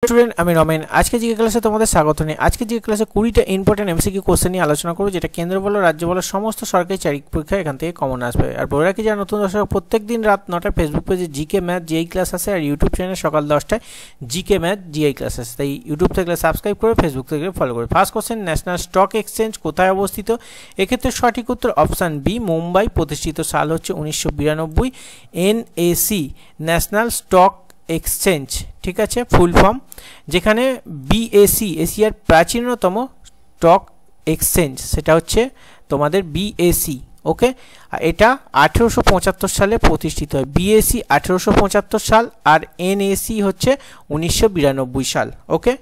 Student আমি রমেন আজকে GK ক্লাসে তোমাদের স্বাগত নেই। আজকে জিকে ক্লাসে 20টা ইম্পর্টেন্ট এমসিকিউ কোশ্চেন নিয়ে আলোচনা করব, যেটা কেন্দ্র বলো রাজ্য বলো সমস্ত সরকারি চাকরি পরীক্ষা এখান থেকে কমন আসবে। আর বলে রাখি যারা নতুন দর্শক, প্রত্যেকদিন রাত 9টায় ফেসবুক পেজে জিকে ম্যাথ জিআই ক্লাস আসে, আর ইউটিউব চ্যানেলে সকাল 10টায় জিকে ম্যাথ জিআই ক্লাস আসে। তাই ইউটিউব থেকে সাবস্ক্রাইব করে ফেসবুক থেকে ফলো করে। First question, national stock exchange কোথায় অবস্থিত? এক্ষেত্রে সঠিক উত্তর অপশান বি, মুম্বাই। প্রতিষ্ঠিত সাল হচ্ছে 1992। এনএসি ন্যাশনাল স্টক এক্সচেঞ্জ, ঠিক আছে, ফুল ফর্ম। যেখানে বিএসি এশিয়ার প্রাচীনতম স্টক এক্সচেঞ্জ, সেটা হচ্ছে তোমাদের বিএসি। ওকে, এটা 1875 সালে প্রতিষ্ঠিত হয়। বিএসি 1875 সাল আর এনএসি হচ্ছে 1992 সাল। ওকে,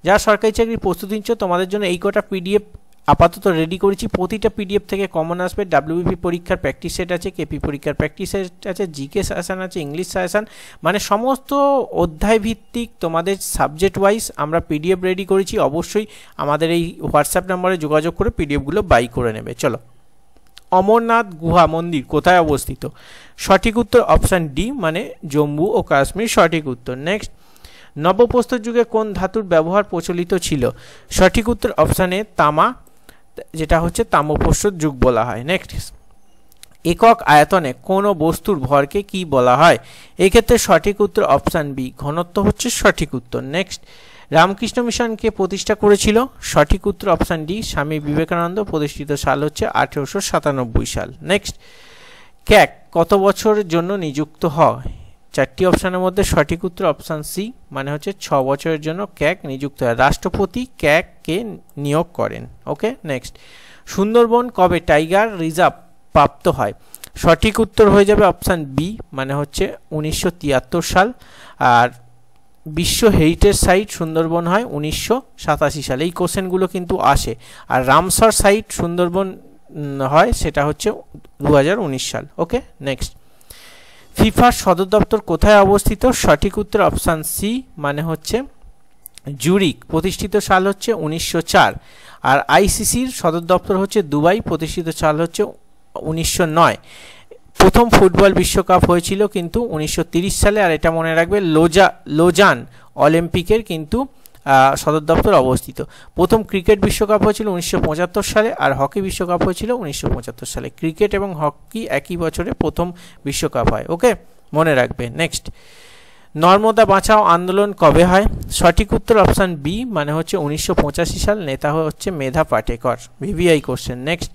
যারা সরকারি চাকরির প্রস্তুতি নিচ্ছ তোমাদের জন্য এই কটা পিডিএফ আপাতত রেডি করেছি। প্রতিটা পিডিএফ থেকে কমন আসবে। ডাব্লিউবিপি পরীক্ষার প্র্যাকটিস সেট আছে, কেপি পরীক্ষার প্র্যাকটিস সেট আছে, জিকে সাজেশন আছে, ইংলিশ সাজেশন, মানে সমস্ত অধ্যায় ভিত্তিক তোমাদের সাবজেক্ট ওয়াইজ আমরা পিডিএফ রেডি করেছি। অবশ্যই আমাদের এই হোয়াটসঅ্যাপ নাম্বারে যোগাযোগ করে পিডিএফগুলো বাই করে নেবে। চলো, অমরনাথ গুহা মন্দির কোথায় অবস্থিত? সঠিক উত্তর অপশান ডি, মানে জম্মু ও কাশ্মীর সঠিক উত্তর। নেক্সট, নবপ্রস্তর যুগে কোন ধাতুর ব্যবহার প্রচলিত ছিল? সঠিক উত্তর অপশান এ, তামা, যেটা হচ্ছে তাম্রপ্রস্তর যুগ বলা হয়। নেক্সট, একক আয়তনে কোন বস্তুর ভরকে কি বলা হয়? এক্ষেত্রে সঠিক উত্তর অপশান বি, ঘনত্ব হচ্ছে সঠিক উত্তর। নেক্সট, রামকৃষ্ণ মিশনকে প্রতিষ্ঠা করেছিল? সঠিক উত্তর অপশান ডি, স্বামী বিবেকানন্দ। প্রতিষ্ঠিত সাল হচ্ছে 1897 সাল। নেক্সট, ক্যাগ কত বছরের জন্য নিযুক্ত হয়? চারটি অপশানের মধ্যে সঠিক উত্তর অপশান সি, মানে হচ্ছে 6 বছরের জন্য ক্যাগ নিযুক্ত হয়। রাষ্ট্রপতি ক্যাগকে নিয়োগ করেন। ওকে, নেক্সট, সুন্দরবন কবে টাইগার রিজার্ভ প্রাপ্ত হয়? সঠিক উত্তর হয়ে যাবে অপশান বি, মানে হচ্ছে 1973 সাল। আর বিশ্ব হেরিটেজ সাইট সুন্দরবন হয় 1987 সালে। এই কোশ্চেনগুলো কিন্তু আসে। আর রামসার সাইট সুন্দরবন হয়, সেটা হচ্ছে 2019 সাল। ওকে, নেক্সট, ফিফার সদর দপ্তর কোথায় অবস্থিত? সঠিক উত্তর অপশান সি, মানে হচ্ছে জুরিক। প্রতিষ্ঠিত সাল হচ্ছে 1904। আর আইসিসির সদর দপ্তর হচ্ছে দুবাই। প্রতিষ্ঠিত সাল হচ্ছে 1909। প্রথম ফুটবল বিশ্বকাপ হয়েছিল কিন্তু 1930 সালে। আর এটা মনে রাখবে, লোজান অলিম্পিকের কিন্তু সদর দপ্তর অবস্থিত। প্রথম ক্রিকেট বিশ্বকাপ হয়েছিল 1975 সালে, আর হকি বিশ্বকাপ হয়েছিল 1975 সালে। ক্রিকেট এবং হকি একই বছরে প্রথম বিশ্বকাপ হয়। ওকে, মনে রাখবে। নেক্সট, নর্মদা বাঁচাও আন্দোলন কবে হয়? সঠিক উত্তর অপশান বি, মানে হচ্ছে 1985 সাল। নেতা হচ্ছে Medha Patkar. VVI question. Next,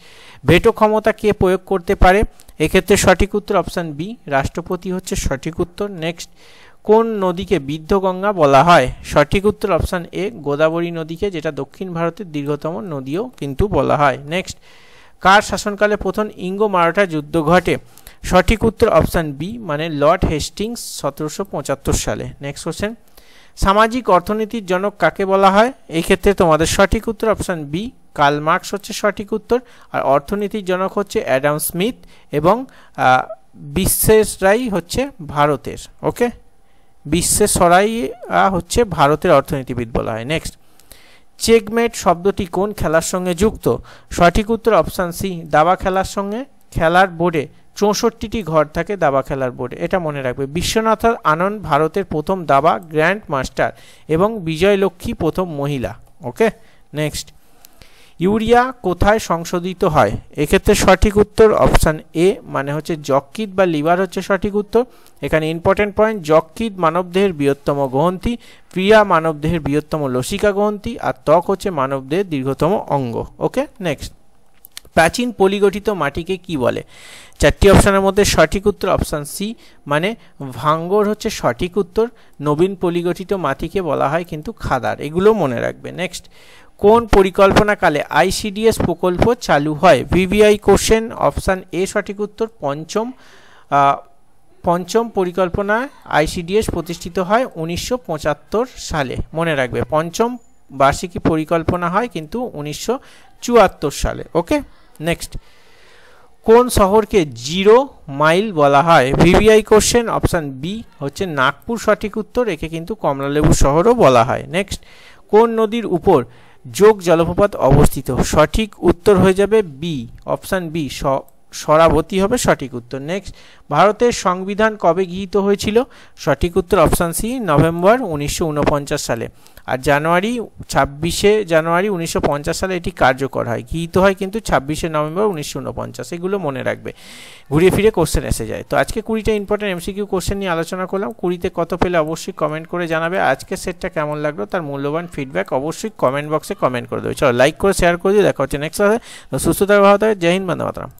veto ক্ষমতা কে প্রয়োগ করতে পারে? এক্ষেত্রে সঠিক উত্তর অপশান বি, রাষ্ট্রপতি হচ্ছে সঠিক উত্তর। নেক্সট, কোন নদীকে বিদ্ধগঙ্গা বলা হয়? সঠিক উত্তর অপশান এ, গোদাবরী নদীকে, যেটা দক্ষিণ ভারতের দীর্ঘতম নদীও কিন্তু বলা হয়। নেক্সট, কার শাসনকালে প্রথম ইঙ্গো মারাঠা যুদ্ধ ঘটে? সঠিক উত্তর অপশান বি, মানে লর্ড হেস্টিংস 1775 সালে। নেক্সট কোশ্চেন, সামাজিক অর্থনীতির জনক কাকে বলা হয়? এই ক্ষেত্রে তোমাদের সঠিক উত্তর অপশান বি, কার্ল মার্কস হচ্ছে সঠিক উত্তর। আর অর্থনীতির জনক হচ্ছে অ্যাডাম স্মিথ এবং বিশ্বেশ্বরাই হচ্ছে ভারতের। ওকে, বিশ্বেশ্বরাইয়া হচ্ছে ভারতের অর্থনীতিবিদ বলা হয়। নেক্সট, চেকমেট শব্দটি কোন খেলার সঙ্গে যুক্ত? সঠিক উত্তর অপশান সি, দাবা খেলার সঙ্গে। খেলার বোর্ডে 64টি ঘর থাকে দাবা খেলার বোর্ডে, এটা মনে রাখবে। বিশ্বনাথ আনন্দ ভারতের প্রথম দাবা গ্র্যান্ড মাস্টার এবং বিজয়লক্ষ্মী প্রথম মহিলা। ওকে, নেক্সট, ইউরিয়া কোথায় সংশোধিত হয়? এক্ষেত্রে সঠিক উত্তর অপশান এ, মানে হচ্ছে যকৃৎ বা লিভার হচ্ছে সঠিক উত্তর। এখানে ইম্পর্টেন্ট পয়েন্ট, যকৃৎ মানবদেহের বৃহত্তম গ্রন্থি, প্রিয়া মানবদেহের বৃহত্তম লসিকা গ্রন্থি, আর ত্বক হচ্ছে মানবদেহের দীর্ঘতম অঙ্গ। ওকে, নেক্সট, প্রাচীন পলিগঠিত মাটিকে কি বলে? চারটি অপশানের মধ্যে সঠিক উত্তর অপশান সি, মানে ভাঙ্গর হচ্ছে সঠিক উত্তর। নবীন পলিগঠিত মাটিকে বলা হয় কিন্তু খাদার। এগুলো মনে রাখবে। নেক্সট, কোন পরিকল্পনাকালে আইসিডিএস প্রকল্প চালু হয়? VVI question. অপশান এ সঠিক উত্তর, পঞ্চম পরিকল্পনায় আইসিডিএস প্রতিষ্ঠিত হয় 1975 সালে। মনে রাখবে, পঞ্চম বার্ষিকী পরিকল্পনা হয় কিন্তু 1974 সালে। ওকে, নেক্সট, কোন শহরকে 0 মাইল বলা হয়? VVI question. অপশান বি হচ্ছে নাগপুর সঠিক উত্তর। একে কিন্তু কমলালেবু শহরও বলা হয়। নেক্সট, কোন নদীর উপর যোগ জলপ্রপাত অবস্থিত? সঠিক উত্তর হয়ে যাবে বি, অপশান বি, সরাবতী হবে সঠিক উত্তর। নেক্সট, ভারতের সংবিধান কবে গৃহীত হয়েছিল? সঠিক উত্তর অপশান সি, নভেম্বর 1949 সালে। আর 26শে জানুয়ারি 1950 সালে এটি কার্যকর হয়। গৃহীত হয় কিন্তু 26শে নভেম্বর 1949। এগুলো মনে রাখবে, ঘুরিয়ে ফিরে কোশ্চেন এসে যায়। তো আজকে 20টা ইম্পর্টেন্ট এমসিকিউ কোশ্চেন নিয়ে আলোচনা করলাম। 20তে কত পেলে অবশ্যই কমেন্ট করে জানাবে। আজকের সেটটা কেমন লাগলো তার মূল্যবান ফিডব্যাক অবশ্যই কমেন্ট বক্সে কমেন্ট করে দেবে। চলো লাইক করে শেয়ার করে দিয়ে দেখা হচ্ছে নেক্সট ক্লাসে। সুস্থ থাকবে, ভালো থাকবে। জয় হিন্দ, বন্দে মাতরম।